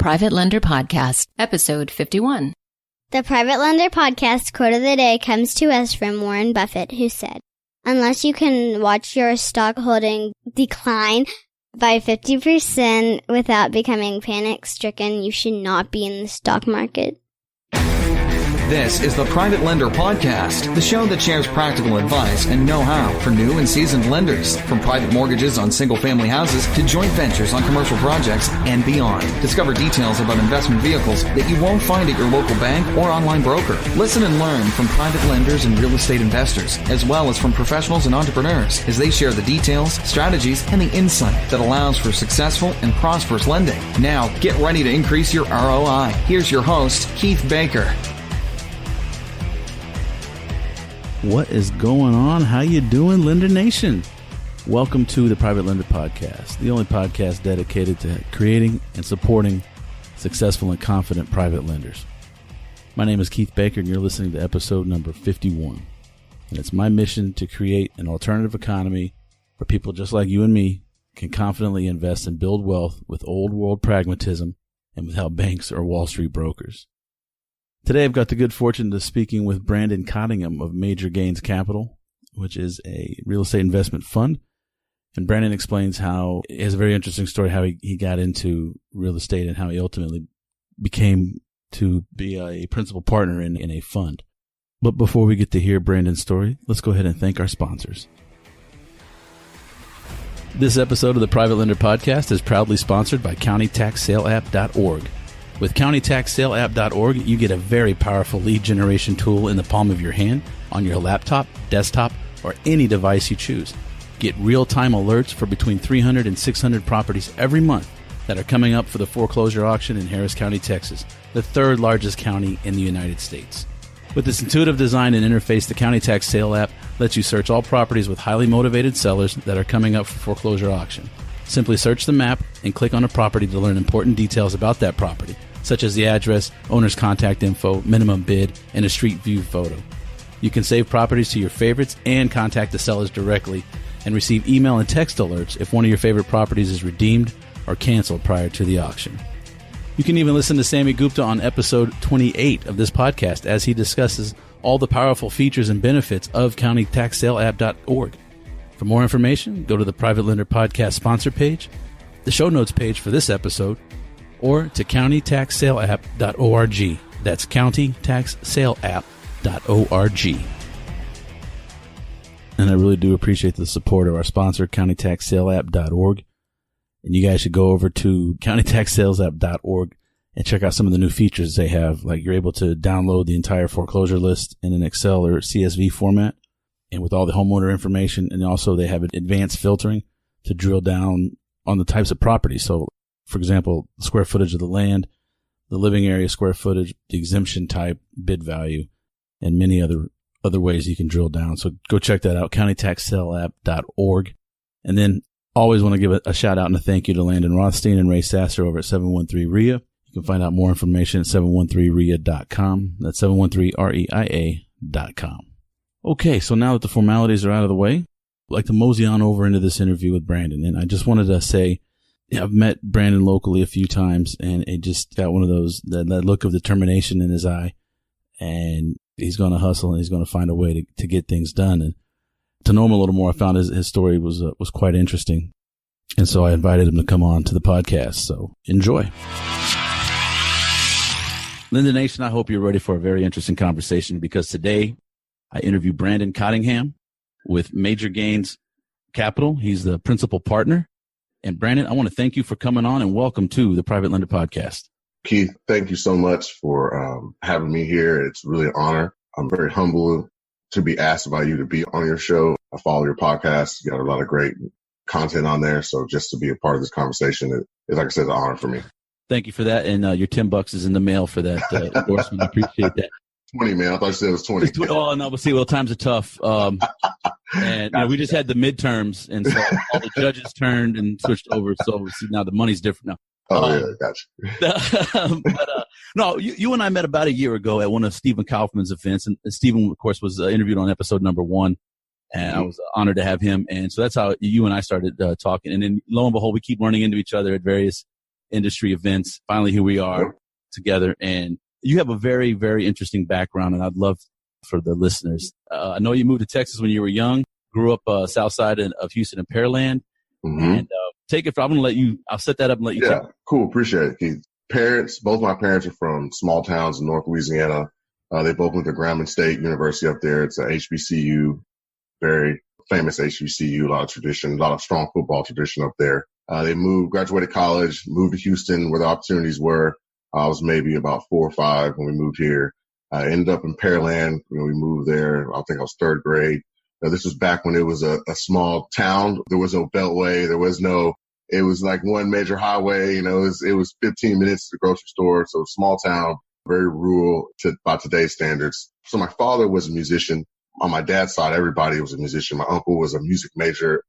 Private Lender Podcast, Episode 51. The Private Lender Podcast quote of the day comes to us from Warren Buffett, who said, "Unless you can watch your stock holding decline by 50% without becoming panic-stricken, you should not be in the stock market." This is the Private Lender Podcast, the show that shares practical advice and know-how for new and seasoned lenders. From private mortgages on single-family houses to joint ventures on commercial projects and beyond. Discover details about investment vehicles that you won't find at your local bank or online broker. Listen and learn from private lenders and real estate investors, as well as from professionals and entrepreneurs, as they share the details, strategies, and the insight that allows for successful and prosperous lending. Now, get ready to increase your ROI. Here's your host, Keith Baker. What is going on? How you doing, Lender Nation? Welcome to the Private Lender Podcast, the only podcast dedicated to creating and supporting successful and confident private lenders. My name is Keith Baker, and you're listening to episode number 51. And it's my mission to create an alternative economy where people just like you and me can confidently invest and build wealth with old world pragmatism and without banks or Wall Street brokers. Today, I've got the good fortune of speaking with Brandyn Cottingham of Major Gainz Capital, which is a real estate investment fund. And Brandyn explains how he has a very interesting story, how he got into real estate and how he ultimately became to be a principal partner in a fund. But before we get to hear Brandyn's story, let's go ahead and thank our sponsors. This episode of the Private Lender Podcast is proudly sponsored by CountyTaxSaleApp.org. With CountyTaxSaleApp.org, you get a very powerful lead generation tool in the palm of your hand, on your laptop, desktop, or any device you choose. Get real-time alerts for between 300 and 600 properties every month that are coming up for the foreclosure auction in Harris County, Texas, the third largest county in the United States. With its intuitive design and interface, the County Tax Sale app lets you search all properties with highly motivated sellers that are coming up for foreclosure auction. Simply search the map and click on a property to learn important details about that property, such as the address, owner's contact info, minimum bid, and a street view photo. You can save properties to your favorites and contact the sellers directly and receive email and text alerts if one of your favorite properties is redeemed or canceled prior to the auction. You can even listen to Sammy Gupta on episode 28 of this podcast as he discusses all the powerful features and benefits of CountyTaxSaleApp.org. For more information, go to the Private Lender Podcast sponsor page, the show notes page for this episode, or to CountyTaxSaleApp.org. That's CountyTaxSaleApp.org. And I really do appreciate the support of our sponsor, CountyTaxSaleApp.org. And you guys should go over to CountyTaxSaleApp.org and check out some of the new features they have. Like you're able to download the entire foreclosure list in an Excel or CSV format, and with all the homeowner information. And also they have advanced filtering to drill down on the types of properties. So, for example, the square footage of the land, the living area square footage, the exemption type, bid value, and many other ways you can drill down. So go check that out, CountyTaxSaleApp.org. And then always want to give a shout out and a thank you to Landon Rothstein and Ray Sasser over at 713-REIA. You can find out more information at 713REIA.com. That's 713REIA.com. Okay, so now that the formalities are out of the way, I'd like to mosey on over into this interview with Brandyn. And I just wanted to say, I've met Brandyn locally a few times, and it just got one of those, that look of determination in his eye. And he's going to hustle and he's going to find a way to get things done. And to know him a little more, I found his story was quite interesting. And so I invited him to come on to the podcast. So enjoy. Lender Nation, I hope you're ready for a very interesting conversation, because today I interview Brandyn Cottingham with Major Gainz Capital. He's the principal partner. And Brandyn, I want to thank you for coming on and welcome to the Private Lender Podcast. Keith, thank you so much for having me here. It's really an honor. I'm very humbled to be asked by you to be on your show. I follow your podcast. You got a lot of great content on there. So just to be a part of this conversation is, like I said, an honor for me. Thank you for that. And your $10 is in the mail for that endorsement. I appreciate that. 20, man. I thought you said it was 20. Oh, no, but see, well, times are tough. And we just had the midterms, and so all the judges turned and switched over. So see, now the money's different now. Oh, yeah, gotcha. No, you and I met about a year ago at one of Stephen Kaufman's events. And Stephen, of course, was interviewed on episode number 1. And I was honored to have him. And so that's how you and I started talking. And then lo and behold, we keep running into each other at various industry events. Finally, here we are together. And you have a very, very interesting background, and I'd love for the listeners. I know you moved to Texas when you were young, grew up south side of Houston and Pearland. And take it from, I'm going to let you, I'll set that up and let you take it. Cool. Appreciate it, Keith. Both my parents are from small towns in North Louisiana. They both went to Grambling State University up there. It's a HBCU, very famous HBCU, a lot of tradition, a lot of strong football tradition up there. They graduated college, moved to Houston where the opportunities were. I was maybe about 4 or 5 when we moved here. I ended up in Pearland. We moved there. I think I was 3rd grade. Now, this was back when it was a small town. There was no beltway. It was like one major highway. It was 15 minutes to the grocery store. So small town, very rural by today's standards. So my father was a musician. On my dad's side, everybody was a musician. My uncle was a music major,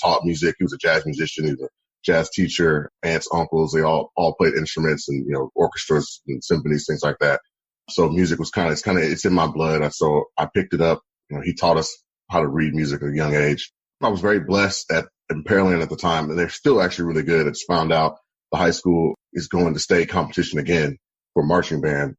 taught music. He was a jazz musician. He was a jazz teacher. Aunts, uncles, they all played instruments and, orchestras and symphonies, things like that. So music was it's in my blood. So I picked it up. He taught us how to read music at a young age. I was very blessed in Pearland at the time, and they're still actually really good. I just found out the high school is going to state competition again for marching band.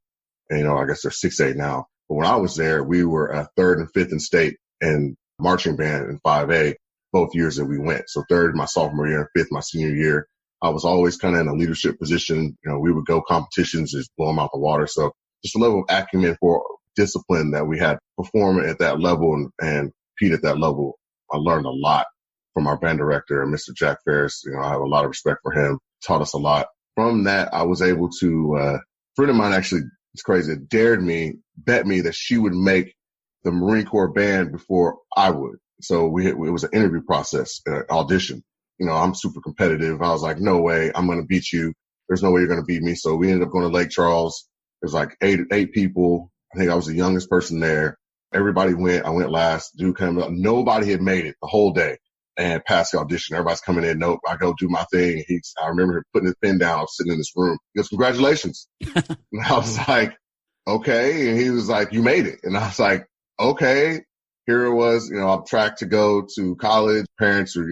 And, I guess they're 6A now. But when I was there, we were 3rd and 5th in state in marching band in 5A both years that we went. So 3rd my sophomore year and 5th my senior year. I was always kind of in a leadership position. We would go competitions, just blow them out the water. So just a level of acumen for discipline that we had performing at that level and compete at that level. I learned a lot from our band director, Mr. Jack Ferris. I have a lot of respect for him. Taught us a lot. From that, I was able to, a friend of mine actually, it's crazy, bet me that she would make the Marine Corps band before I would. So it was an interview process, audition. I'm super competitive. I was like, no way, I'm going to beat you. There's no way you're going to beat me. So we ended up going to Lake Charles. There's like eight people. I think I was the youngest person there. Everybody went. I went last. Dude came up. Nobody had made it the whole day and passed the audition. Everybody's coming in. Nope. I go do my thing. I remember him putting his pen down. I was sitting in this room. He goes, congratulations. And I was like, okay. And he was like, you made it. And I was like, okay. Here it was. I'm tracked to go to college. Parents were,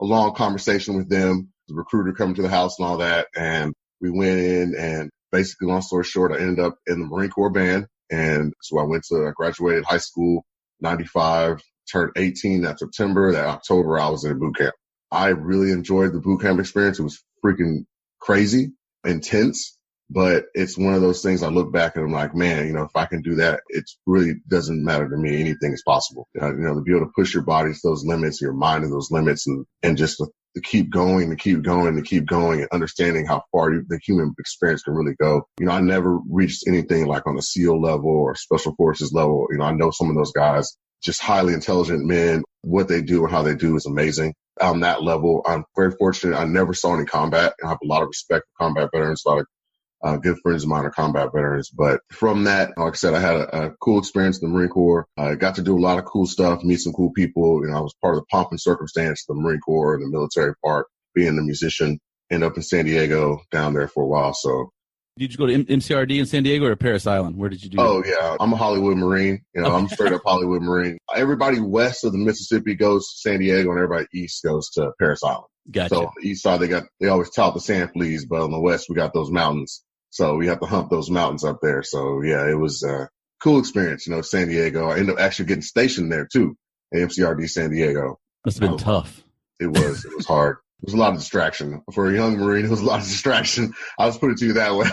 a long conversation with them. The recruiter coming to the house and all that. And we went in, and basically, long story short, I ended up in the Marine Corps band. And so I graduated high school, 95, turned 18 that September. That October, I was in boot camp. I really enjoyed the boot camp experience. It was freaking crazy, intense, but it's one of those things I look back and I'm like, man, if I can do that, it really doesn't matter to me. Anything is possible. To be able to push your body to those limits, your mind to those limits, and just to keep going, and understanding how far the human experience can really go. I never reached anything like on the SEAL level or Special Forces level. I know some of those guys, just highly intelligent men. What they do and how they do is amazing. On that level, I'm very fortunate. I never saw any combat. I have a lot of respect for combat veterans. A lot of good friends of mine are combat veterans. But from that, like I said, I had a cool experience in the Marine Corps. I got to do a lot of cool stuff, meet some cool people. I was part of the pomp and circumstance of the Marine Corps and the military part, being a musician. Ended up in San Diego, down there for a while. So, did you go to MCRD in San Diego or Paris Island? Where did you do? Oh, yeah. I'm a Hollywood Marine. I'm straight up Hollywood Marine. Everybody west of the Mississippi goes to San Diego, and everybody east goes to Paris Island. Gotcha. So on the east side, they always tout the sand fleas, but on the west, we got those mountains. So we have to hump those mountains up there. So yeah, it was a cool experience. San Diego. I ended up actually getting stationed there too, at MCRD San Diego. Must have been tough. It was hard. It was a lot of distraction. For a young Marine, it was a lot of distraction. I'll just put it to you that way.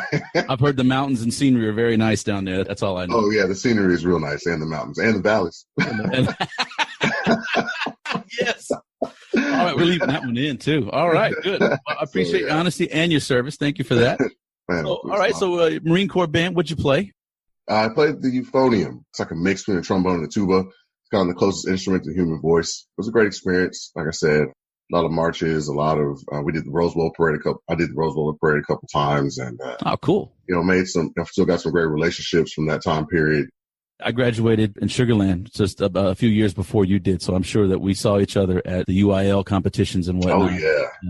I've heard the mountains and scenery are very nice down there. That's all I know. Oh yeah, the scenery is real nice, and the mountains and the valleys. Yes. All right, we're leaving that one in too. All right, good. Well, I appreciate your honesty and your service. Thank you for that. Man, all right, so Marine Corps band, what'd you play? I played the euphonium. It's like a mix between a trombone and a tuba. It's kind of the closest instrument to the human voice. It was a great experience. Like I said, a lot of marches, we did the Rose Bowl parade I did the Rose Bowl parade a couple times, and oh, cool. I've still got some great relationships from that time period. I graduated in Sugar Land just a few years before you did, so I'm sure that we saw each other at the UIL competitions and whatnot.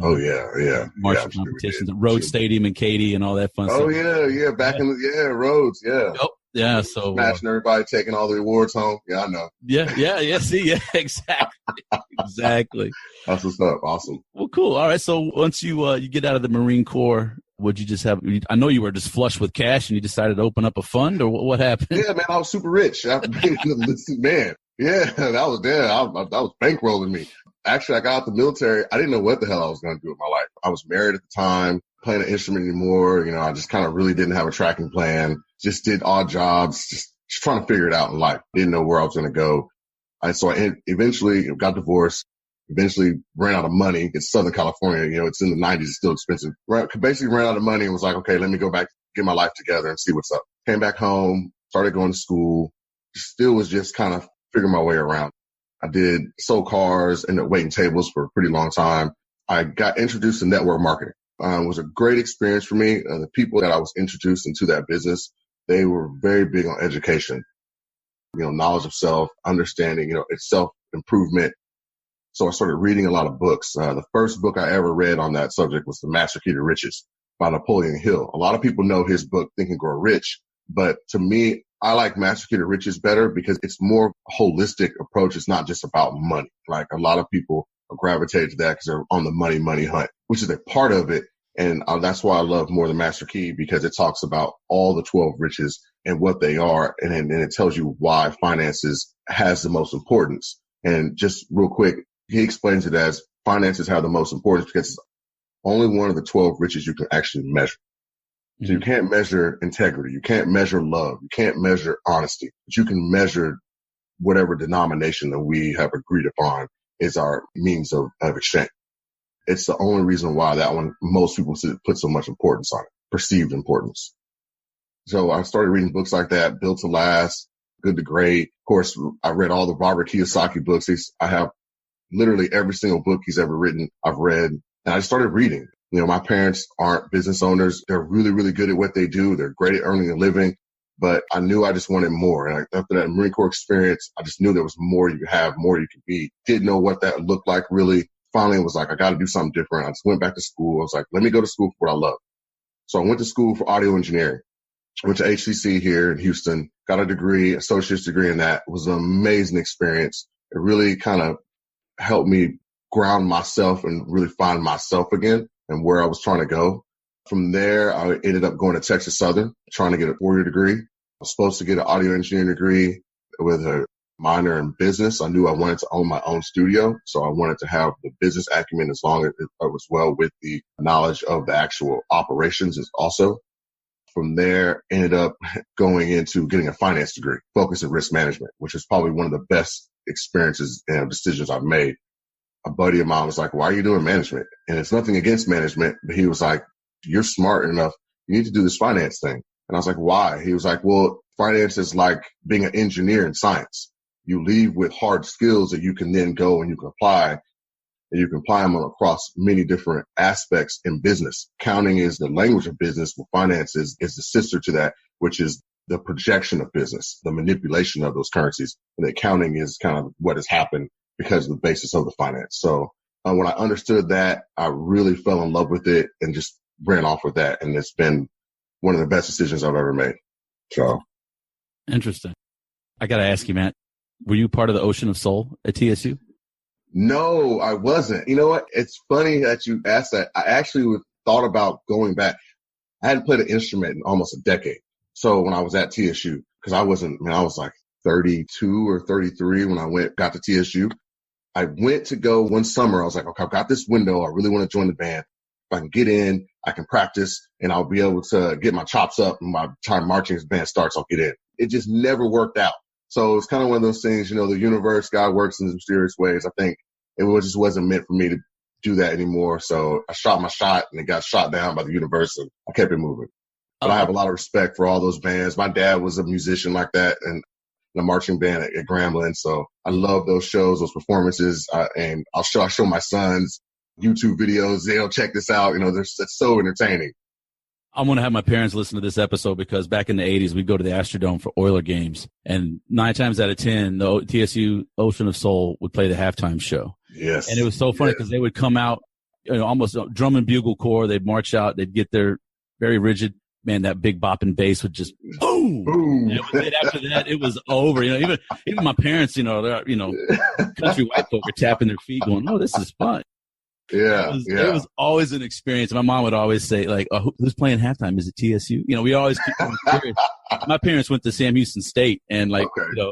Oh yeah. Marching competitions at Rhodes Stadium and Katy and all that fun stuff. Oh yeah, back in Rhodes, yeah. Yeah. So smashing everybody, taking all the awards home. Yeah, I know. Yeah. See, yeah, exactly. That's what's up. Awesome. Well, cool. All right. So once you get out of the Marine Corps, would you just have? I know you were just flush with cash, and you decided to open up a fund, or what happened? Yeah, man, I was super rich after being an enlisted man. Yeah, that was bankrolling me. Actually, I got out the military. I didn't know what the hell I was going to do with my life. I was married at the time, playing an instrument anymore. You know, I just kind of really didn't have a tracking plan. Just did odd jobs, just trying to figure it out in life. Didn't know where I was going to go. So I eventually got divorced. Eventually ran out of money. It's Southern California. You know, it's in the 90s. It's still expensive. Basically ran out of money and was like, okay, let me go back, get my life together and see what's up. Came back home, started going to school. Still was just kind of figuring my way around. I sold cars, ended up waiting tables for a pretty long time. I got introduced to network marketing. It was a great experience for me. The people that I was introduced into that business, they were very big on education, you know, knowledge of self, understanding, you know, it's self-improvement. So I started reading a lot of books. The first book I ever read on that subject was The Master Key to Riches by Napoleon Hill. A lot of people know his book, Think and Grow Rich. But to me, I like Master Key to Riches better because it's more holistic approach. It's not just about money. Like a lot of people gravitate to that because they're on the money hunt, which is a part of it. And that's why I love more the Master Key, because it talks about all the 12 riches and what they are. And it tells you why finances has the most importance. And just real quick, he explains it as finances have the most importance because it's only one of the 12 riches you can actually measure. So you can't measure integrity. You can't measure love. You can't measure honesty, but you can measure whatever denomination that we have agreed upon is our means of exchange. It's the only reason why that one, most people put so much importance on it, perceived importance. So I started reading books like that, Built to Last, Good to Great. Of course, I read all the Robert Kiyosaki books. I have literally every single book he's ever written, I've read. And I started reading. You know, my parents aren't business owners. They're really, really good at what they do. They're great at earning a living. But I knew I just wanted more. And after that Marine Corps experience, I just knew there was more you could have, more you could be. Didn't know what that looked like really. Finally, it was like, I got to do something different. I just went back to school. I was like, let me go to school for what I love. So I went to school for audio engineering. Went to HCC here in Houston, got a degree, associate's degree in that. It was an amazing experience. It really kind of helped me ground myself and really find myself again and where I was trying to go. From there, I ended up going to Texas Southern, trying to get a 4-year degree. I was supposed to get an audio engineering degree with a minor in business. I knew I wanted to own my own studio, so I wanted to have the business acumen as long as it was well with the knowledge of the actual operations also. From there, ended up going into getting a finance degree, focus in risk management, which is probably one of the best experiences and decisions I've made. A buddy of mine was like, why are you doing management? And it's nothing against management, but he was like, you're smart enough. You need to do this finance thing. And I was like, why? He was like, well, finance is like being an engineer in science. You leave with hard skills that you can then go and you can apply. And you can apply them across many different aspects in business. Accounting is the language of business. Well, finance is the sister to that, which is the projection of business, the manipulation of those currencies. And the accounting is kind of what has happened because of the basis of the finance. So when I understood that, I really fell in love with it and just ran off with that. And it's been one of the best decisions I've ever made. So interesting. I got to ask you, Matt, were you part of the Ocean of Soul at TSU? No, I wasn't. You know what? It's funny that you asked that. I actually thought about going back. I hadn't played an instrument in almost a decade. So when I was at TSU, because I was like 32 or 33 when I got to TSU. I went to go one summer. I was like, okay, I've got this window. I really want to join the band. If I can get in, I can practice and I'll be able to get my chops up. And by the time marching band starts, I'll get in. It just never worked out. So it's kind of one of those things, you know, the universe, God works in mysterious ways. I think it just wasn't meant for me to do that anymore. So I shot my shot and it got shot down by the universe and I kept it moving. But I have a lot of respect for all those bands. My dad was a musician like that and a marching band at Grambling. So I love those shows, those performances. And I show my sons YouTube videos. They'll check this out. You know, it's so entertaining. I'm going to have my parents listen to this episode because back in the 80s, we'd go to the Astrodome for Oiler games. And 9 times out of 10, the TSU Ocean of Soul would play the halftime show. Yes. And it was so funny because they would come out, you know, almost drum and bugle corps. They'd march out. They'd get there very rigid. man, that big bopping bass would just boom. Boom. And after that, it was over. Even my parents, they're, country white folk are tapping their feet going, "Oh, this is fun." Yeah, it was always an experience. My mom would always say, like, oh, who's playing halftime? Is it TSU? We always keep curious. My parents went to Sam Houston State, and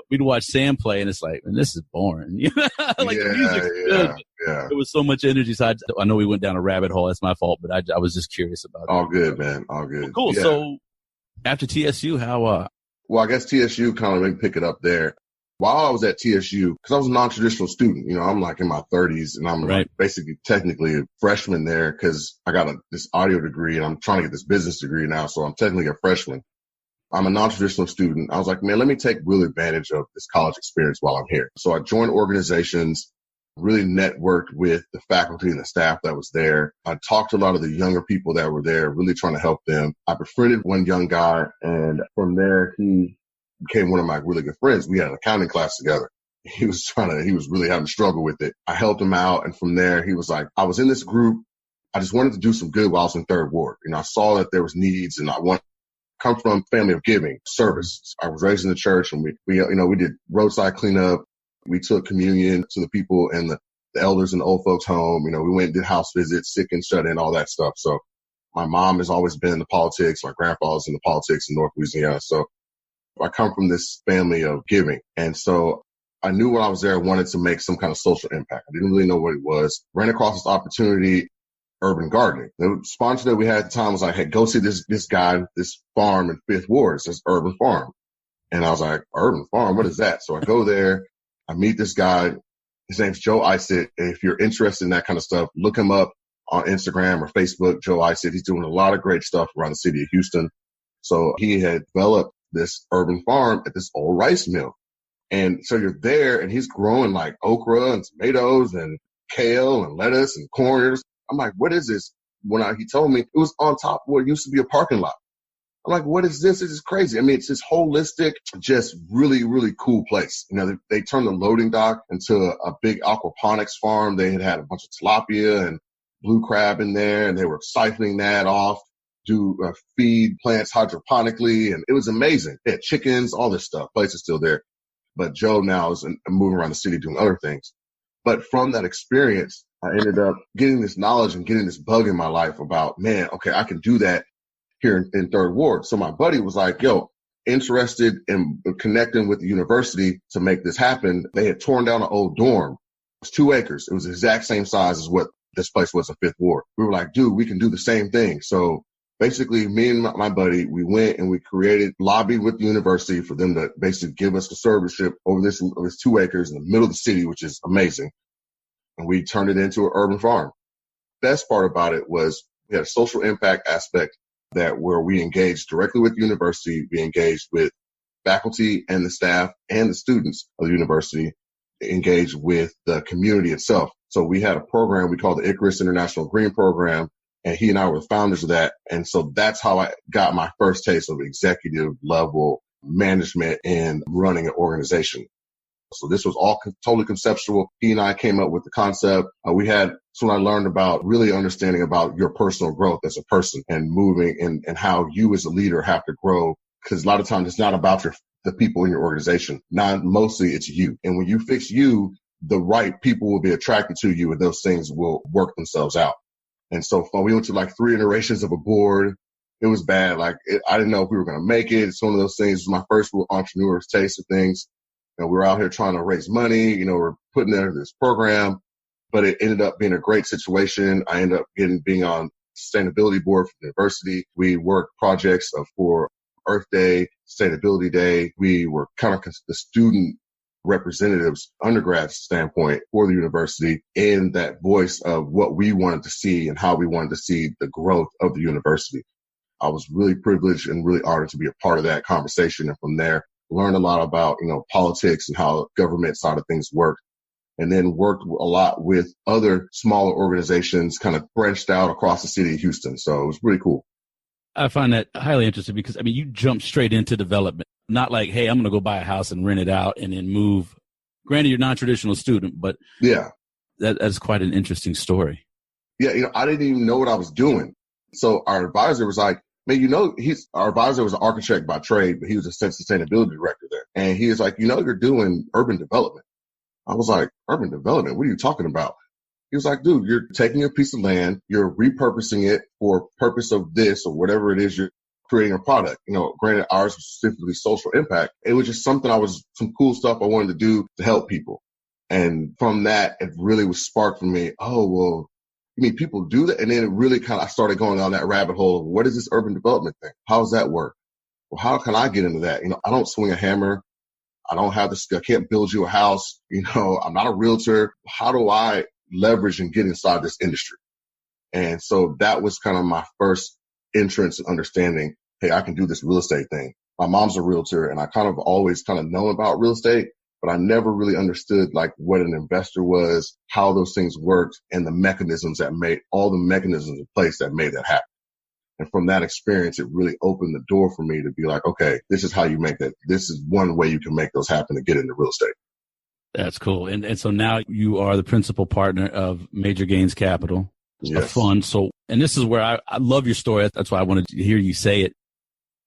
we'd watch Sam play, and it's like, man, this is boring. The music's good. Yeah. There was so much energy. So I know we went down a rabbit hole. That's my fault, but I was just curious about it. All good, man. All good. Well, cool. Yeah. So after TSU, how? Well, I guess TSU kind of maybe pick it up there. While I was at TSU, because I was a non-traditional student, I'm like in my 30s, and I'm like basically technically a freshman there because I got this audio degree, and I'm trying to get this business degree now, so I'm technically a freshman. I'm a non-traditional student. I was like, man, let me take real advantage of this college experience while I'm here. So I joined organizations, really networked with the faculty and the staff that was there. I talked to a lot of the younger people that were there, really trying to help them. I befriended one young guy, and from there, he became one of my really good friends. We had an accounting class together. He was really having a struggle with it. I helped him out. And from there, he was like, I was in this group. I just wanted to do some good while I was in third ward. I saw that there was needs, and I come from a family of giving, service. I was raised in the church, and we did roadside cleanup. We took communion to the people and the elders in the old folks home. We went and did house visits, sick and shut in, all that stuff. So my mom has always been in the politics. My grandfather's in the politics in North Louisiana. So I come from this family of giving. And so I knew when I was there, I wanted to make some kind of social impact. I didn't really know what it was. Ran across this opportunity, urban gardening. The sponsor that we had at the time was like, hey, go see this guy, this farm in 5th Ward. It says Urban Farm. And I was like, Urban Farm, what is that? So I go there, I meet this guy. His name's Joe Isett. And if you're interested in that kind of stuff, look him up on Instagram or Facebook, Joe Isett. He's doing a lot of great stuff around the city of Houston. So he had developed this urban farm at this old rice mill. And so you're there, and he's growing like okra and tomatoes and kale and lettuce and corn. I'm like, what is this? He told me it was on top of what used to be a parking lot. I'm like, what is this? This is crazy. I mean, it's this holistic, just really, really cool place. They turned the loading dock into a big aquaponics farm. They had a bunch of tilapia and blue crab in there, and they were siphoning that off, feed plants hydroponically, and it was amazing. They had chickens, all this stuff. Place is still there. But Joe now is moving around the city doing other things. But from that experience, I ended up getting this knowledge and getting this bug in my life about, man, okay, I can do that here in Third Ward. So my buddy was like, yo, interested in connecting with the university to make this happen. They had torn down an old dorm. It was 2 acres. It was the exact same size as what this place was in 5th Ward. We were like, dude, we can do the same thing. So basically, me and my buddy, we went and we lobbied with the university for them to basically give us conservatorship over this 2 acres in the middle of the city, which is amazing. And we turned it into an urban farm. Best part about it was we had a social impact aspect where we engaged directly with the university. We engaged with faculty and the staff and the students of the university, engaged with the community itself. So we had a program we called the Icarus International Green Program, and he and I were the founders of that. And so that's how I got my first taste of executive level management and running an organization. So this was all totally conceptual. He and I came up with the concept. So I learned about really understanding about your personal growth as a person and moving and how you as a leader have to grow. Because a lot of times it's not about the people in your organization. Mostly it's you. And when you fix you, the right people will be attracted to you, and those things will work themselves out. And so we went to like 3 iterations of a board. It was bad. I didn't know if we were going to make it. It's one of those things. It was my first real entrepreneur's taste of things. We were out here trying to raise money. We're putting there this program, but it ended up being a great situation. I ended up being on sustainability board for the university. We worked projects for Earth Day, Sustainability Day. We were kind of the student representatives, undergrad standpoint for the university, in that voice of what we wanted to see and how we wanted to see the growth of the university. I was really privileged and really honored to be a part of that conversation. And from there, learned a lot about, politics and how government side of things work. And then worked a lot with other smaller organizations, kind of branched out across the city of Houston. So it was pretty cool. I find that highly interesting because, you jump straight into development. Not like, hey, I'm going to go buy a house and rent it out and then move. Granted, you're a non-traditional student, but yeah, that's quite an interesting story. Yeah, I didn't even know what I was doing. So our advisor was like, man, our advisor was an architect by trade, but he was a sustainability director there. And he was like, you're doing urban development. I was like, urban development? What are you talking about? He was like, dude, you're taking a piece of land, you're repurposing it for purpose of this or whatever it is you're creating a product. Granted, ours was specifically social impact. It was just some cool stuff I wanted to do to help people. And from that, it really was sparked for me. Oh, well, you mean people do that? And then it really I started going down that rabbit hole of what is this urban development thing? How does that work? Well, how can I get into that? I don't swing a hammer. I don't have the skill. I can't build you a house. I'm not a realtor. How do I leverage and get inside this industry? And so that was kind of my first entrance in understanding, hey, I can do this real estate thing. My mom's a realtor and I kind of always known about real estate, but I never really understood what an investor was, how those things worked, and the mechanisms in place that made that happen. And from that experience, it really opened the door for me to be like, okay, this is how you make that. This is one way you can make those happen to get into real estate. That's cool. And so now you are the principal partner of Major Gainz Capital, a fund. So, and this is where I love your story. That's why I wanted to hear you say it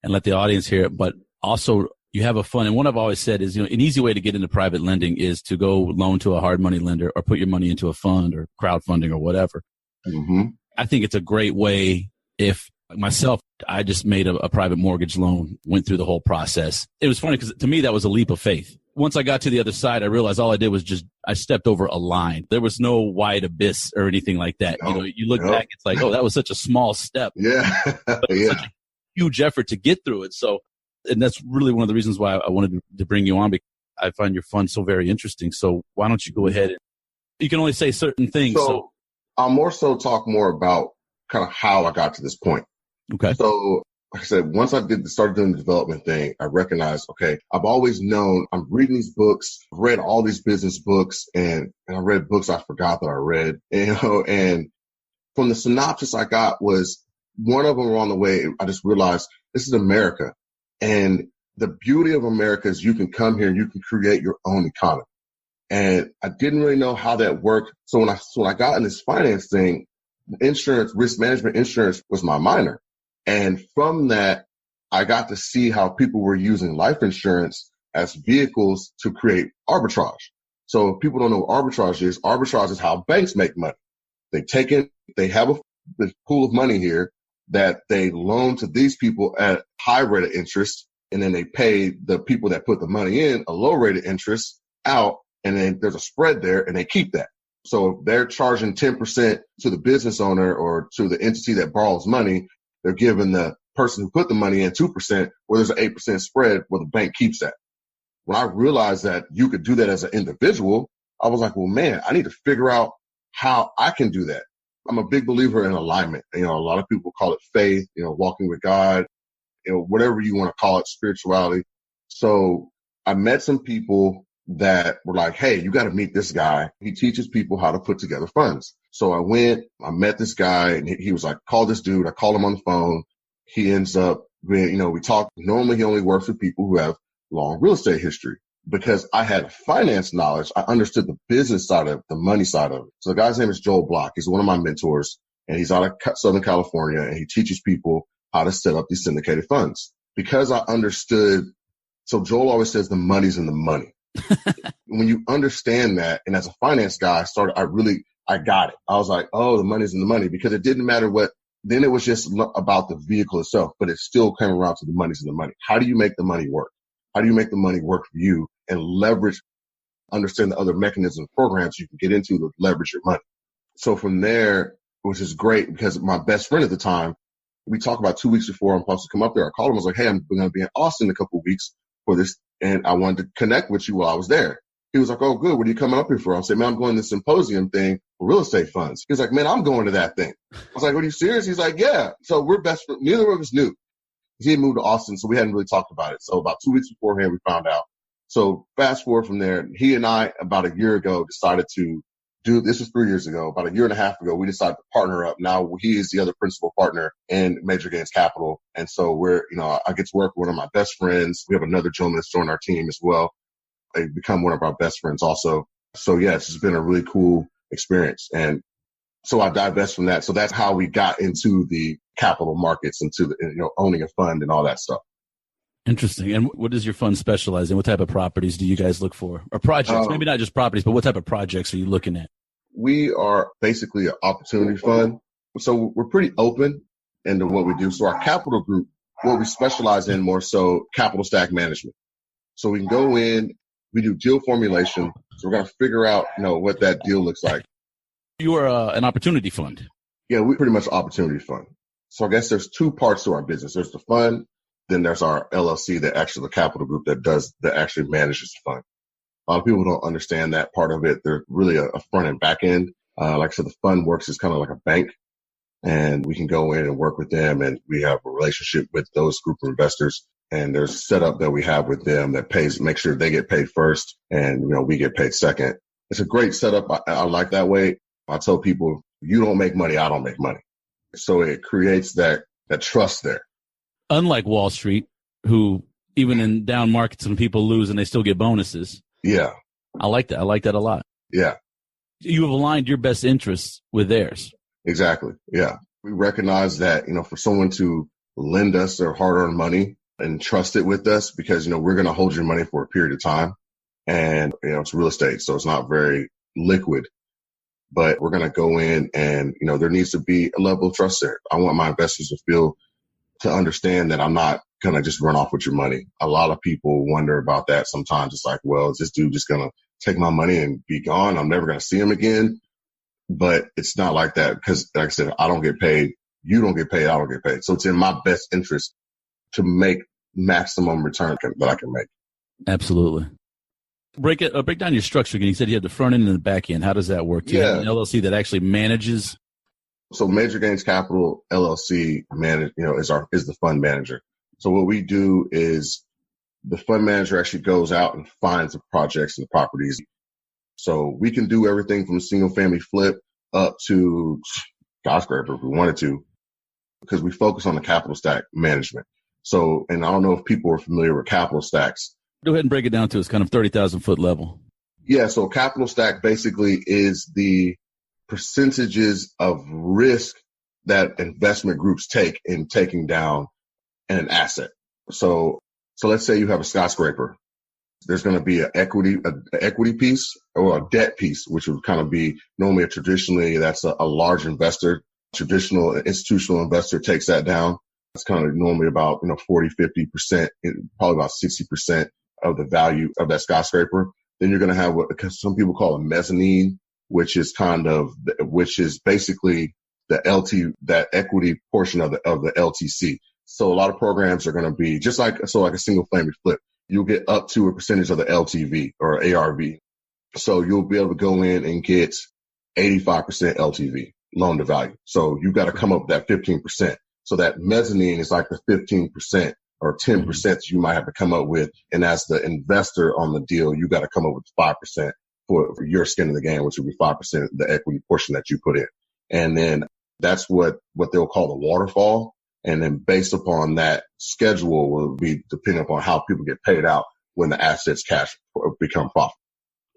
and let the audience hear it. But also you have a fund. And what I've always said is, an easy way to get into private lending is to go loan to a hard money lender or put your money into a fund or crowdfunding or whatever. Mm-hmm. I think it's a great way. If myself, I just made a private mortgage loan, went through the whole process. It was funny because to me, that was a leap of faith. Once I got to the other side, I realized all I did was I stepped over a line. There was no wide abyss or anything like that. No, you look back, it's like, oh, that was such a small step. Yeah. Such a huge effort to get through it. So, and that's really one of the reasons why I wanted to bring you on, because I find your fund so very interesting. So why don't you go ahead and you can only say certain things. So I'll more so talk more about kind of how I got to this point. Okay. So like I said, once I started doing the development thing, I recognized, okay, I've always known I'm reading these books, I've read all these business books and I read books I forgot that I read, and from the synopsis I got was one of them along the way, I just realized this is America. And the beauty of America is you can come here and you can create your own economy. And I didn't really know how that worked. So when I got in this finance thing, insurance, risk management insurance was my minor. And from that, I got to see how people were using life insurance as vehicles to create arbitrage. So if people don't know what arbitrage is how banks make money. They have a pool of money here that they loan to these people at high rate of interest. And then they pay the people that put the money in a low rate of interest out. And then there's a spread there and they keep that. So if they're charging 10% to the business owner or to the entity that borrows money, they're giving the person who put the money in 2%, where there's an 8% spread where the bank keeps that. When I realized that you could do that as an individual, I was like, well, man, I need to figure out how I can do that. I'm a big believer in alignment. A lot of people call it faith, walking with God, whatever you want to call it, spirituality. So I met some people that were like, hey, you got to meet this guy. He teaches people how to put together funds. So I went, I met this guy and he was like, call this dude. I called him on the phone. He ends up, we talked. Normally he only works with people who have long real estate history. Because I had finance knowledge, I understood the business side of it, the money side of it. So the guy's name is Joel Block. He's one of my mentors and he's out of Southern California and he teaches people how to set up these syndicated funds. Because I understood, so Joel always says the money's in the money. When you understand that, and as a finance guy, I got it. I was like, oh, the money's in the money, because it didn't matter then it was just about the vehicle itself, but it still came around to the money's in the money. How do you make the money work? How do you make the money work for you and understand the other mechanisms and programs you can get into to leverage your money? So from there, which is great because my best friend at the time, we talked about 2 weeks before I'm supposed to come up there. I called him. I was like, hey, I'm going to be in Austin in a couple of weeks for this. And I wanted to connect with you while I was there. He was like, oh, good. What are you coming up here for? I said, man, I'm going to this symposium thing for real estate funds. He was like, man, I'm going to that thing. I was like, are you serious? He's like, yeah. So we're best friends. Neither of us knew. He had moved to Austin, so we hadn't really talked about it. So about 2 weeks beforehand, we found out. So fast forward from there, he and I, about a year ago, decided to this was 3 years ago, about a year and a half ago, we decided to partner up. Now he is the other principal partner in Major Gainz Capital. And so I get to work with one of my best friends. We have another gentleman that's joined our team as well. They've become one of our best friends also. So yeah, it's just been a really cool experience. And So I divest from that. So that's how we got into the capital markets, into the, owning a fund and all that stuff. Interesting. And what does your fund specialize in? What type of properties do you guys look for? Or projects? Maybe not just properties, but what type of projects are you looking at? We are basically an opportunity fund. So we're pretty open into what we do. So our capital group, what we specialize in more so capital stack management. So we can go in, we do deal formulation. So we're going to figure out, what that deal looks like. You are an opportunity fund. Yeah, we're pretty much an opportunity fund. So I guess there's two parts to our business. There's the fund, then there's our LLC, the capital group that actually manages the fund. A lot of people don't understand that part of it. There's really a front and back end. Like I said, the fund works as kind of like a bank, and we can go in and work with them, and we have a relationship with those group of investors. And there's a setup that we have with them that make sure they get paid first, and we get paid second. It's a great setup. I like that way. I tell people, you don't make money, I don't make money. So it creates that trust there. Unlike Wall Street, who even in down markets when people lose and they still get bonuses. Yeah. I like that. I like that a lot. Yeah. You have aligned your best interests with theirs. Exactly. Yeah. We recognize that, for someone to lend us their hard-earned money and trust it with us, because, we're going to hold your money for a period of time. And, it's real estate, so it's not very liquid. But we're going to go in and, there needs to be a level of trust there. I want my investors to understand that I'm not going to just run off with your money. A lot of people wonder about that sometimes. It's like, well, is this dude just going to take my money and be gone? I'm never going to see him again. But it's not like that, because, like I said, I don't get paid. You don't get paid. I don't get paid. So it's in my best interest to make maximum return that I can make. Absolutely. Break down your structure again. You said you had the front end and the back end. How does that work? Do you have an LLC that actually manages? So Major Gainz Capital LLC is the fund manager. So what we do is the fund manager actually goes out and finds the projects and the properties. So we can do everything from a single family flip up to skyscraper if we wanted to, because we focus on the capital stack management. So, and I don't know if people are familiar with capital stacks. Go ahead and break it down to its kind of 30,000 foot level. Yeah. So capital stack basically is the percentages of risk that investment groups take in taking down an asset. So let's say you have a skyscraper. There's going to be an equity piece or a debt piece, which would kind of be normally traditionally that's a large investor, traditional institutional investor takes that down. It's kind of normally about, 40, 50%, probably about 60% of the value of that skyscraper. Then you're going to have what some people call a mezzanine, which is basically the that equity portion of the LTC. So a lot of programs are going to be just like a single family flip. You'll get up to a percentage of the LTV or ARV. So you'll be able to go in and get 85% LTV, loan to value. So you've got to come up with that 15%. So that mezzanine is like the 15% or 10% that you might have to come up with. And as the investor on the deal, you got to come up with 5% for your skin in the game, which would be 5% of the equity portion that you put in. And then that's what they'll call the waterfall. And then based upon that schedule will be depending upon how people get paid out when the assets cash become profit.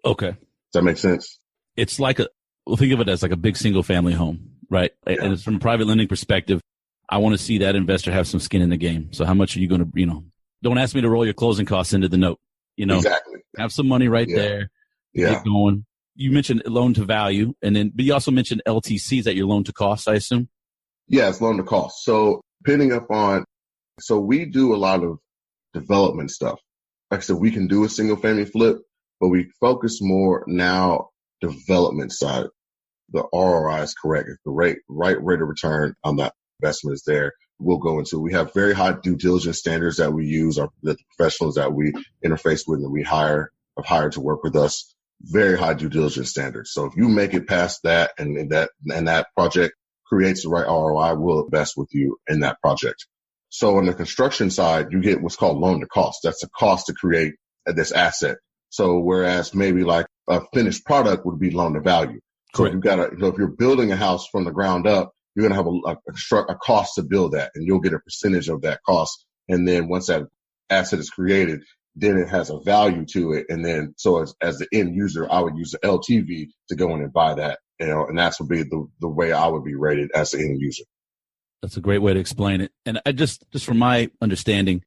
Okay. Does that make sense? It's like think of it as like a big single family home, right? Yeah. And it's from a private lending perspective, I want to see that investor have some skin in the game. So how much are you going to, don't ask me to roll your closing costs into the note, Exactly. Have some money right there. Get going. You mentioned loan to value but you also mentioned LTCs at your loan to cost, I assume? Yeah, it's loan to cost. So depending upon, so we do a lot of development stuff. Like I said, we can do a single family flip, but we focus more now development side. The ROI is correct. If the right rate of return on that investment is there, we'll go into. We have very high due diligence standards that we use, the professionals that we interface with and we have hired to work with us. Very high due diligence standards. So if you make it past that and that project creates the right ROI, we'll invest with you in that project. So on the construction side, you get what's called loan to cost. That's the cost to create this asset. So whereas maybe like a finished product would be loan to value. So you've got if you're building a house from the ground up, you're going to have a cost to build that, and you'll get a percentage of that cost. And then once that asset is created, then it has a value to it. And then so as the end user, I would use the LTV to go in and buy that and that's would be the way I would be rated as an end user. That's a great way to explain it. And I just from my understanding,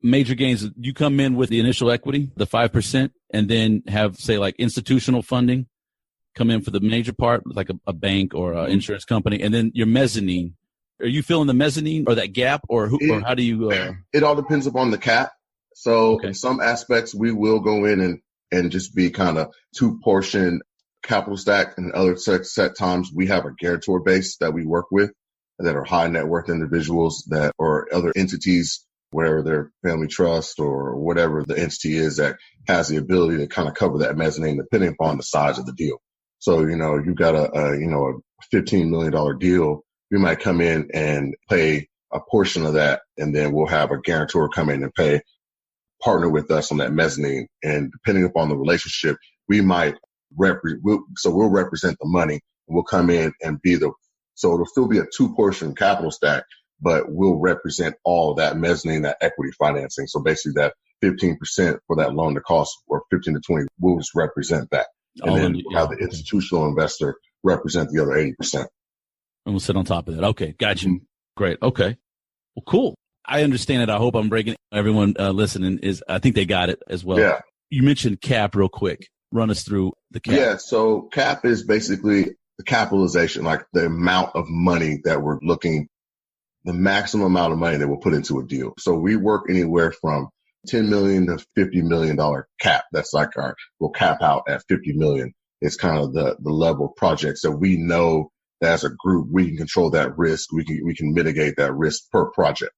Major Gainz, you come in with the initial equity, the 5%, and then have, say, like institutional funding come in for the major part, like a bank or an insurance company, and then your mezzanine. Are you filling the mezzanine or that gap, or how do you? It all depends upon the cap. So in some aspects, we will go in and just be kind of 2-portion capital stack. And other set times, we have a guarantor base that we work with that are high net worth individuals that or other entities, whatever their family trust or whatever the entity is that has the ability to kind of cover that mezzanine depending upon the size of the deal. So, you've got a $15 million deal. We might come in and pay a portion of that, and then we'll have a guarantor come in and partner with us on that mezzanine. And depending upon the relationship, we might we'll represent the money, and we'll come in and so it'll still be a 2-portion capital stack, but we'll represent all that mezzanine, that equity financing. So basically that 15% for that loan to cost, or 15 to 20, we'll just represent that. And then we'll have the institutional investor represent the other 80%. And we'll sit on top of that. Okay. Got you. Great. Okay. Well, cool. I understand it. I hope I'm breaking everyone listening I think they got it as well. Yeah. You mentioned cap real quick. Run us through the cap. Yeah. So cap is basically the capitalization, like the amount of money that we're looking, the maximum amount of money that we'll put into a deal. So we work anywhere from $10 million to $50 million cap. That's like we'll cap out at $50 million. It's kind of the level of projects that we know that as a group, we can control that risk. We can mitigate that risk per project,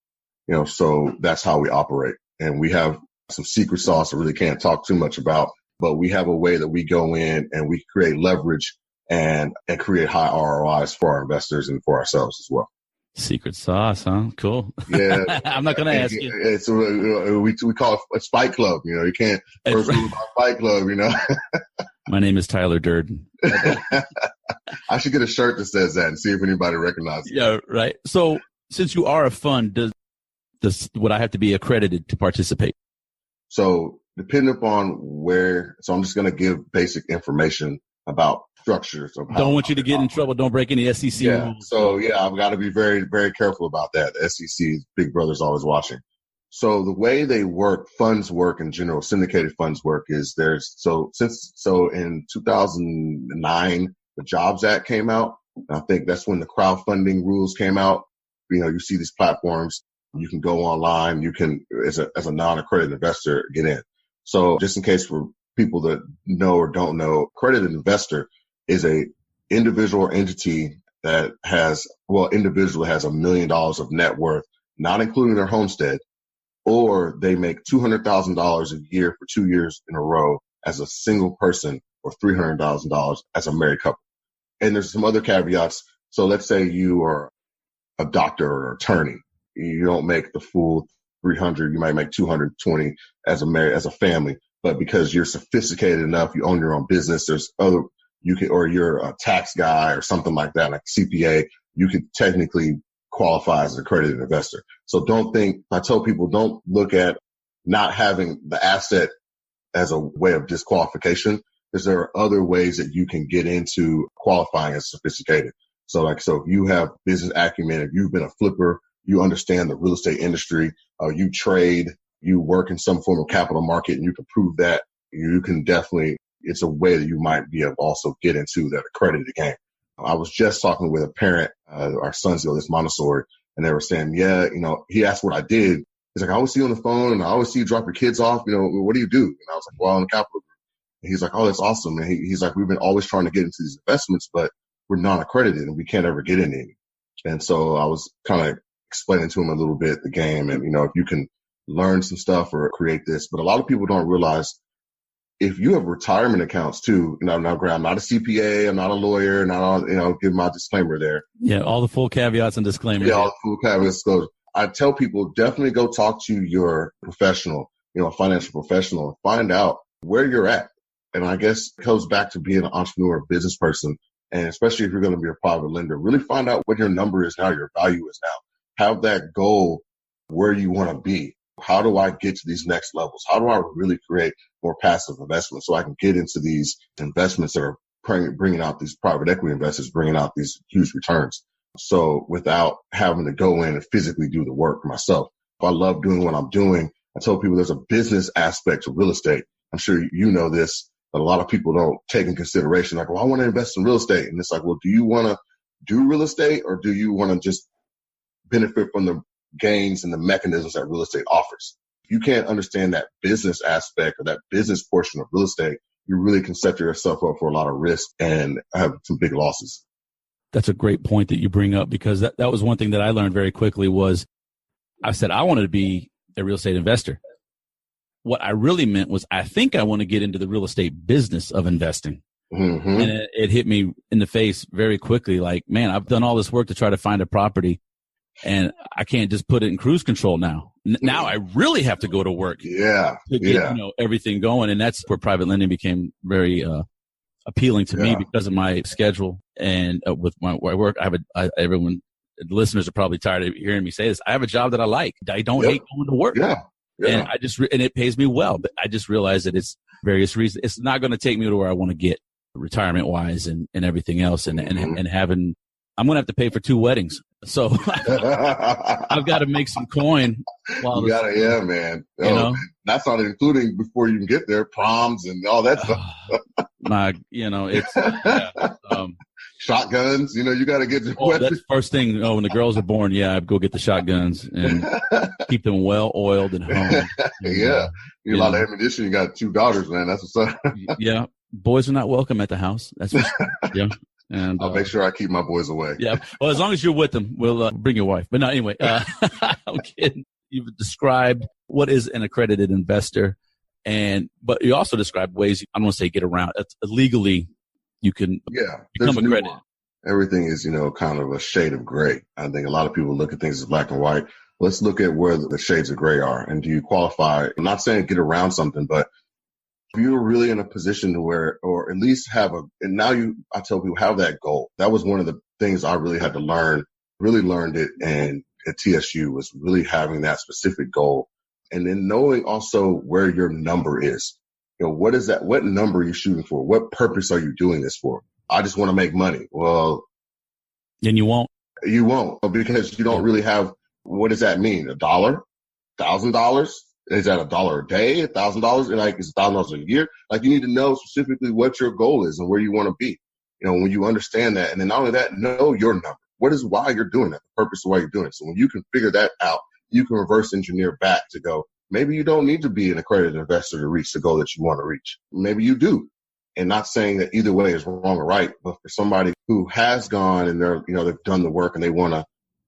so that's how we operate. And we have some secret sauce I really can't talk too much about, but we have a way that we go in and we create leverage and create high ROIs for our investors and for ourselves as well. Secret sauce, huh? Cool. Yeah. I'm not going to ask you. It's we call it a Fight Club. You can't first rule about Fight Club, My name is Tyler Durden. I should get a shirt that says that and see if anybody recognizes it. Yeah, right. So since you are a fund, would I have to be accredited to participate? So depending upon so I'm just going to give basic information about structures. Don't want you to get in trouble. Don't break any SEC rules. So I've got to be very, very careful about that. The SEC, Big Brother's always watching. So the way they work, funds work in general, syndicated funds work is in 2009, the Jobs Act came out. And I think that's when the crowdfunding rules came out. You see these platforms, you can go online, you can, as a non-accredited investor, get in. So just in case for people that know or don't know, accredited investor is a individual or entity that has $1 million of net worth, not including their homestead, or they make $200,000 a year for 2 years in a row as a single person, or $300,000 as a married couple. And there's some other caveats. So let's say you are a doctor or attorney. You don't make the full 300, you might make 220 as a family. But because you're sophisticated enough, you own your own business, or you're a tax guy or something like that, like CPA, you could technically qualify as an accredited investor. So I tell people, don't look at not having the asset as a way of disqualification, because there are other ways that you can get into qualifying as sophisticated. So if you have business acumen, if you've been a flipper, you understand the real estate industry, you trade, you work in some form of capital market, and you can prove that, you can definitely, it's a way that you might be able to also get into that accredited game. I was just talking with a parent, our sons go this Montessori, and they were saying, he asked what I did. He's like, I always see you on the phone and I always see you drop your kids off. What do you do? And I was like, well, I'm a capital group. And he's like, oh, that's awesome. And he's like, we've been always trying to get into these investments, but we're non-accredited and we can't ever get in any. And so I was kind of explaining to him a little bit the game and, if you can learn some stuff or create this, but a lot of people don't realize if you have retirement accounts too, now Graham, I'm not a CPA, I'm not a lawyer, give my disclaimer there. Yeah. All the full caveats and disclaimers. Yeah. All the full caveats. I tell people definitely go talk to your professional, a financial professional, and find out where you're at. And I guess it goes back to being an entrepreneur, a business person. And especially if you're going to be a private lender, really find out what your number is now, your value is now. Have that goal where you want to be. How do I get to these next levels? How do I really create more passive investments so I can get into these investments that are bringing out these private equity investors, bringing out these huge returns. So without having to go in and physically do the work myself, if I love doing what I'm doing, I tell people there's a business aspect to real estate. I'm sure you know this, but a lot of people don't take in consideration. Like, well, I want to invest in real estate. And it's like, well, do you want to do real estate, or do you want to just benefit from the gains and the mechanisms that real estate offers? If you can't understand that business aspect or that business portion of real estate, you really can set yourself up for a lot of risk and have some big losses. That's a great point that you bring up, because that was one thing that I learned very quickly was I said I wanted to be a real estate investor. What I really meant was I think I want to get into the real estate business of investing. Mm-hmm. And it hit me in the face very quickly. Like, man, I've done all this work to try to find a property, and I can't just put it in cruise control now. Now I really have to go to work to get everything going. And that's where private lending became very appealing to me because of my schedule and with my work. Everyone, the listeners are probably tired of hearing me say this. I have a job that I like. I don't hate going to work. Yeah. And and it pays me well, but I just realized that it's various reasons. It's not going to take me to where I want to get retirement wise and everything else. And having, I'm going to have to pay for 2 weddings. So I've got to make some coin. Man. That's not including before you can get there, proms and all that stuff. It's, shotguns, you got to get the weapons. That's first thing. When the girls are born, I'd go get the shotguns and keep them well oiled and home. A lot of ammunition. You got 2 daughters, man. That's what's up. Yeah. Boys are not welcome at the house. That's what, And I'll make sure I keep my boys away. Yeah. Well, as long as you're with them, we'll bring your wife. But no, anyway, I'm kidding. You've described what is an accredited investor, but you also described ways, I don't want to say get around. Legally, you can become accredited. Everything is, kind of a shade of gray. I think a lot of people look at things as black and white. Let's look at where the shades of gray are. And do you qualify? I'm not saying get around something, but if you're really in a position to where, or at least I tell people, have that goal. That was one of the things I really had to learn, really learned it. And at TSU was really having that specific goal. And then knowing also where your number is. What is that? What number are you shooting for? What purpose are you doing this for? I just want to make money. Well, then you won't. You won't, because you don't really have, what does that mean? $1? $1,000? Is that $1 a day? $1,000? And like, is $1,000 a year? Like, you need to know specifically what your goal is and where you want to be. When you understand that, and then not only that, know your number. What is why you're doing that? The purpose of why you're doing it. So when you can figure that out, you can reverse engineer back to go, maybe you don't need to be an accredited investor to reach the goal that you want to reach. Maybe you do. And not saying that either way is wrong or right, but for somebody who has gone and they've done the work and they want to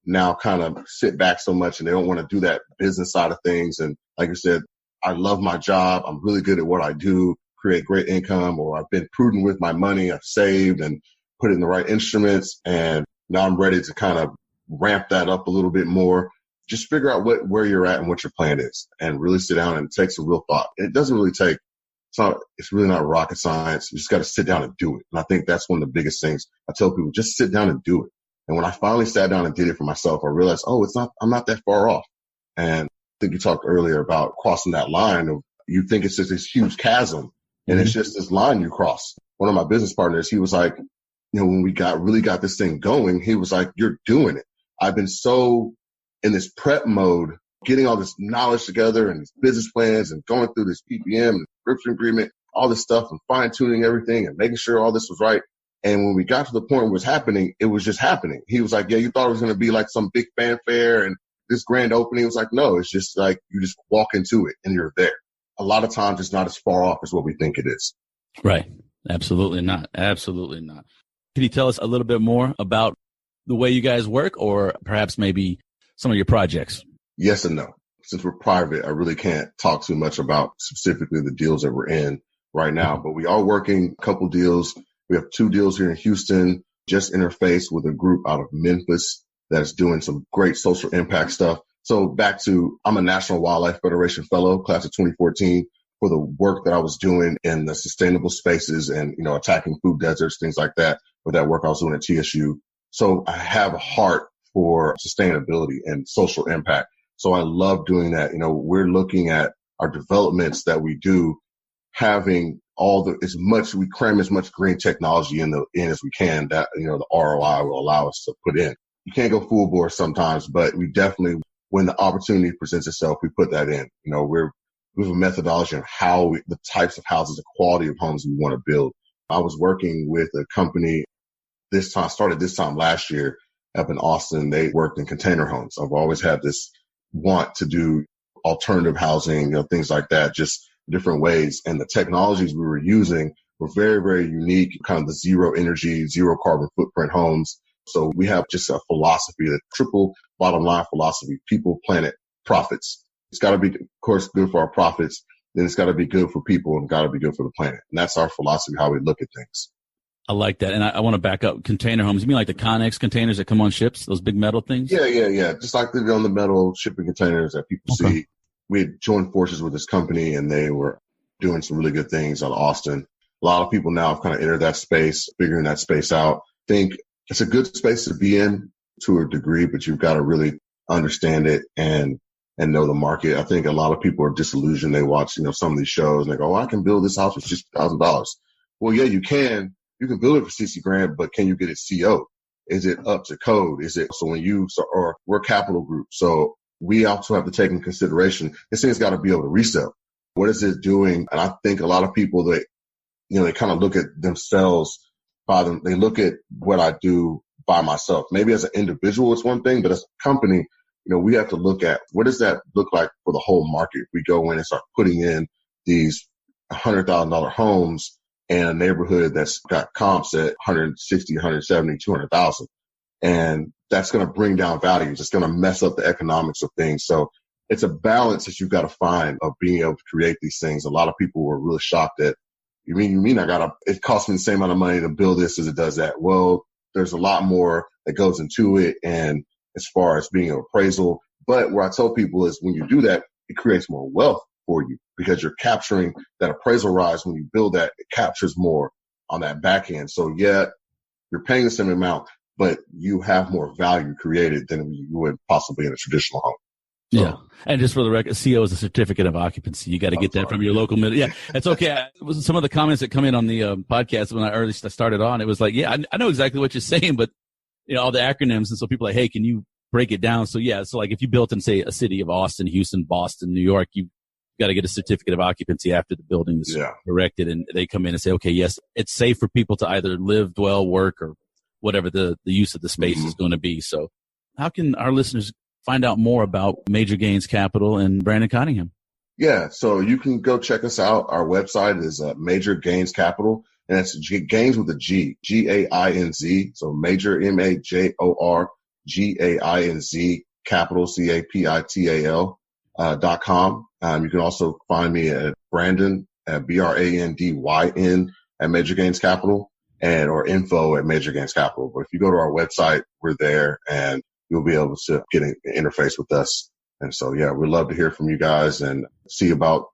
now kind of sit back so much and they don't want to do that business side of things. And like you said, I love my job. I'm really good at what I do, create great income, or I've been prudent with my money. I've saved and put it in the right instruments. And now I'm ready to kind of ramp that up a little bit more. Just figure out where you're at and what your plan is, and really sit down and take some real thought. It doesn't really take, it's really not rocket science. You just got to sit down and do it. And I think that's one of the biggest things I tell people, just sit down and do it. And when I finally sat down and did it for myself, I realized, I'm not that far off. And I think you talked earlier about crossing that line of, you think it's just this huge chasm, and it's just this line you cross. One of my business partners, he was like, when we really got this thing going, he was like, you're doing it. I've been so in this prep mode, getting all this knowledge together and these business plans and going through this PPM and subscription agreement, all this stuff, and fine tuning everything and making sure all this was right. And when we got to the point where it was happening, it was just happening. He was like, you thought it was going to be like some big fanfare and this grand opening. It was like, no, it's just like you just walk into it and you're there. A lot of times it's not as far off as what we think it is. Right. Absolutely not. Absolutely not. Can you tell us a little bit more about the way you guys work, or perhaps maybe some of your projects? Yes and no. Since we're private, I really can't talk too much about specifically the deals that we're in right now, but we are working a couple deals. We have 2 deals here in Houston, just interfaced with a group out of Memphis that's doing some great social impact stuff. So back to, I'm a National Wildlife Federation Fellow, class of 2014, for the work that I was doing in the sustainable spaces and, attacking food deserts, things like that, with that work I was doing at TSU. So I have a heart for sustainability and social impact. So I love doing that. We're looking at our developments that we do. having we cram as much green technology in as we can that, the ROI will allow us to put in. You can't go full bore sometimes, but we definitely, when the opportunity presents itself, we put that in. We have a methodology on the types of houses, the quality of homes we want to build. I was working with a company started this time last year up in Austin. They worked in container homes. I've always had this want to do alternative housing, things like that, just different ways. And the technologies we were using were very, very unique, kind of the zero energy, zero carbon footprint homes. So we have just a philosophy, the triple bottom line philosophy: people, planet, profits. It's got to be, of course, good for our profits. Then it's got to be good for people and got to be good for the planet. And that's our philosophy, how we look at things. I like that. And I want to back up. Container homes. You mean like the Connex containers that come on ships, those big metal things? Yeah. Just like on the metal shipping containers that people see. We had joined forces with this company and they were doing some really good things out of Austin. A lot of people now have kind of entered that space, figuring that space out. I think it's a good space to be in to a degree, but you've got to really understand it and know the market. I think a lot of people are disillusioned. They watch, some of these shows and they go, I can build this house for $60,000. Well, yeah, you can. You can build it for $60,000, but can you get it CO? Is it up to code? We're Capital Group. So we also have to take into consideration, this thing's got to be able to resell. What is it doing? And I think a lot of people they kind of look at themselves they look at what I do by myself. Maybe as an individual, it's one thing, but as a company, we have to look at what does that look like for the whole market. We go in and start putting in these $100,000 homes in a neighborhood that's got comps at 160, 170, 200,000. And that's going to bring down values. It's going to mess up the economics of things. So it's a balance that you've got to find of being able to create these things. A lot of people were really shocked that, you mean it costs me the same amount of money to build this as it does that. Well, there's a lot more that goes into it. And as far as being an appraisal, but what I tell people is when you do that, it creates more wealth for you because you're capturing that appraisal rise. When you build that, it captures more on that back end. So yeah, you're paying the same amount, but you have more value created than you would possibly in a traditional home. So, yeah. And just for the record, CO is a certificate of occupancy. You got to get that from your local middle. Yeah, it's okay. Some of the comments that come in on the podcast when I started on, it was like, yeah, I know exactly what you're saying, but all the acronyms. And so people are like, hey, can you break it down? So yeah, so like if you built in, say, a city of Austin, Houston, Boston, New York, you got to get a certificate of occupancy after the building is erected. And they come in and say, okay, yes, it's safe for people to either live, dwell, work, or whatever the use of the space is going to be. So how can our listeners find out more about Major Gainz Capital and Brandyn Cottingham? Yeah, so you can go check us out. Our website is Major Gainz Capital, and it's Gainz with a G, Gainz. So Major, MAJOR, GAINZ, Capital, CAPITAL.com. You can also find me at Brandyn, at BRANDYN, at Major Gainz Capital, or info at Major Gainz Capital. But if you go to our website, we're there, and you'll be able to get an interface with us. And so, yeah, we'd love to hear from you guys and see about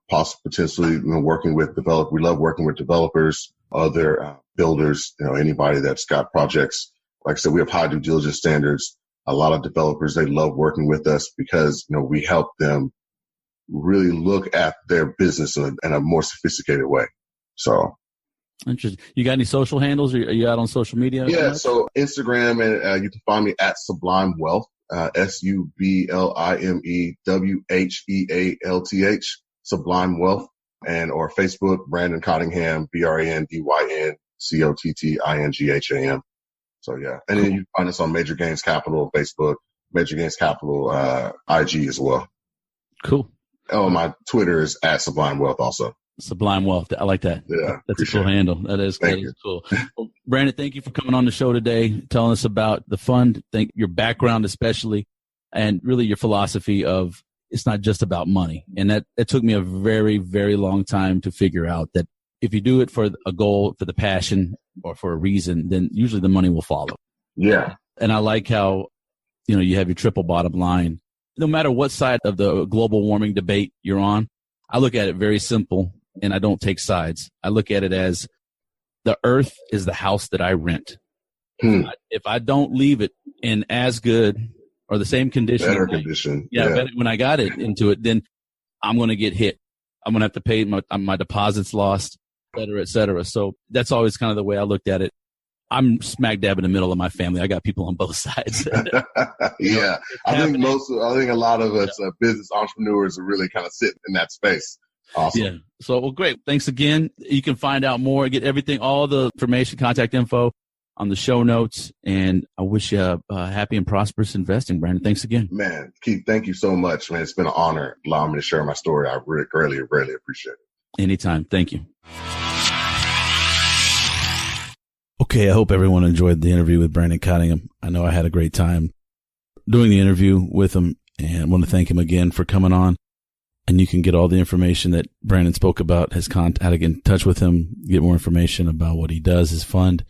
potentially working with developers. We love working with developers, other builders, anybody that's got projects. Like I said, we have high due diligence standards. A lot of developers, they love working with us because, we help them really look at their business in a more sophisticated way. So. Interesting. You got any social handles? Are you out on social media? Yeah, so Instagram, and you can find me at Sublime Wealth, SUBLIMEWHEALTH, Sublime Wealth, or Facebook, Brandyn Cottingham, BRANDYN COTTINGHAM. So yeah, and then you can find us on Major Gainz Capital, Facebook, Major Gainz Capital, IG as well. Cool. Oh, my Twitter is at Sublime Wealth also. Sublime Wealth. I like that. Yeah. That's a cool handle. That is cool. Well, Brandyn, thank you for coming on the show today, telling us about the fund, your background especially, and really your philosophy of it's not just about money. And that took me a very, very long time to figure out that if you do it for a goal, for the passion, or for a reason, then usually the money will follow. Yeah. And I like how, you have your triple bottom line. No matter what side of the global warming debate you're on, I look at it very simple. And I don't take sides. I look at it as the earth is the house that I rent. If I don't leave it in as good or the same condition, better condition, better, when I got it into it, then I'm going to get hit. I'm going to have to pay my deposits lost, et cetera. So that's always kind of the way I looked at it. I'm smack dab in the middle of my family. I got people on both sides. Yeah. I think a lot of us business entrepreneurs are really kind of sitting in that space. Awesome. Yeah. So, well, great. Thanks again. You can find out more, get everything, all the information, contact info on the show notes. And I wish you happy and prosperous investing, Brandon. Thanks again. Man, Keith, thank you so much, man. It's been an honor allowing me to share my story. I really, greatly, really appreciate it. Anytime. Thank you. Okay. I hope everyone enjoyed the interview with Brandyn Cottingham. I know I had a great time doing the interview with him, and I want to thank him again for coming on. And you can get all the information that Brandon spoke about, how to get in touch with him, get more information about what he does, his fund,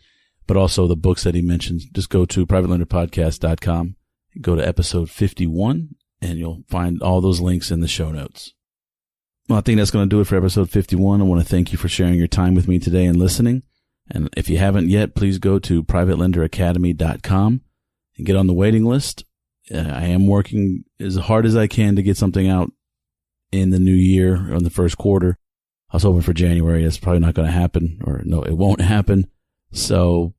but also the books that he mentioned. Just go to privatelenderpodcast.com, go to episode 51, and you'll find all those links in the show notes. Well, I think that's going to do it for episode 51. I want to thank you for sharing your time with me today and listening. And if you haven't yet, please go to privatelenderacademy.com and get on the waiting list. I am working as hard as I can to get something out in the new year or in the first quarter. I was hoping for January. That's probably not going to happen, or no, it won't happen. So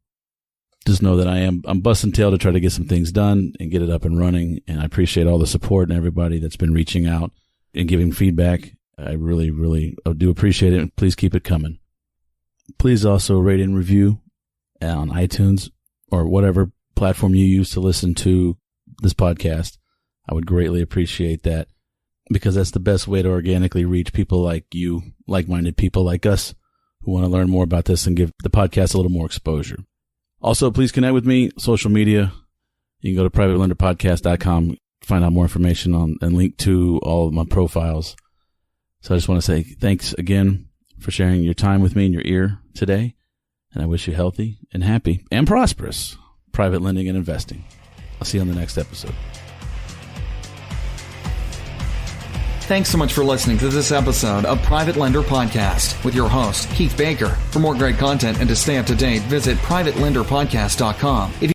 just know that I'm busting tail to try to get some things done and get it up and running. And I appreciate all the support and everybody that's been reaching out and giving feedback. I really, really do appreciate it. Please keep it coming. Please also rate and review on iTunes or whatever platform you use to listen to this podcast. I would greatly appreciate that, because that's the best way to organically reach people like you, like-minded people like us who want to learn more about this and give the podcast a little more exposure. Also, please connect with me, social media. You can go to privatelenderpodcast.com to find out more information on and link to all of my profiles. So I just want to say thanks again for sharing your time with me in your ear today. And I wish you healthy and happy and prosperous private lending and investing. I'll see you on the next episode. Thanks so much for listening to this episode of Private Lender Podcast with your host, Keith Baker. For more great content and to stay up to date, visit privatelenderpodcast.com.